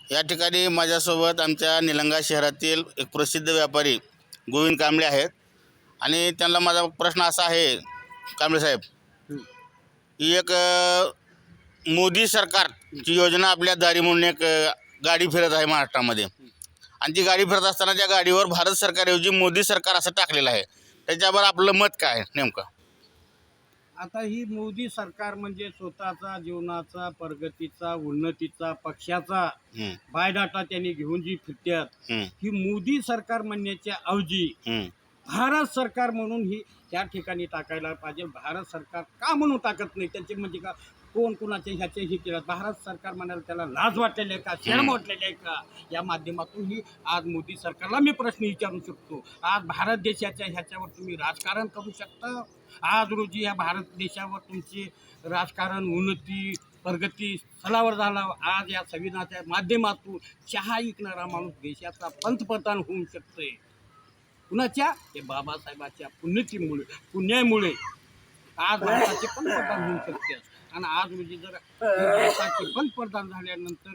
या ठिकाणी माझ्यासोबत आमच्या निलंगा शहरातील एक प्रसिद्ध व्यापारी गोविंद कांबळे आहेत आणि त्यांना माझा प्रश्न असा आहे, कांबळे साहेब, ही एक मोदी सरकारची योजना आपल्या दारी म्हणून एक गाडी फिरत आहे महाराष्ट्रामध्ये आणि ती गाडी फिरत असताना त्या गाडीवर भारत सरकारऐवजी मोदी सरकार असं टाकलेलं आहे. त्याच्यावर आपलं मत काय नेमकं? आता ही मोदी सरकार म्हणजे स्वतःचा जीवनाचा, प्रगतीचा, उन्नतीचा, पक्षाचा हं, बायोडाटा त्यांनी घेऊन जी फिरतात, हं, ही मोदी सरकार म्हणण्याच्या ऐवजी हं, भारत सरकार म्हणून ही त्या ठिकाणी टाकायला पाहिजे. भारत सरकार का म्हणून टाकत नाही? त्याचे म्हणजे का कोण कोणाचे ह्याचे हे केलं? भारत सरकार म्हणायला त्याला लाज वाटलेली आहे का, शरम वाटलेली आहे का? या माध्यमातून ही आज मोदी सरकारला मी प्रश्न विचारू शकतो. आज भारत देशाच्या ह्याच्यावर तुम्ही राजकारण करू शकता? आज रोजी या भारत देशावर तुमचे राजकारण, उन्नती, प्रगती स्थळावर झाला. आज या संविधानाच्या माध्यमातून चहा विकणारा माणूस देशाचा पंतप्रधान होऊ शकतोय. कुणाच्या? ते बाबासाहेबाच्या पुण्यामुळे आज भारताचे पंतप्रधान होऊ शकते. आणि आज रोजी जर भारताचे पंतप्रधान झाल्यानंतर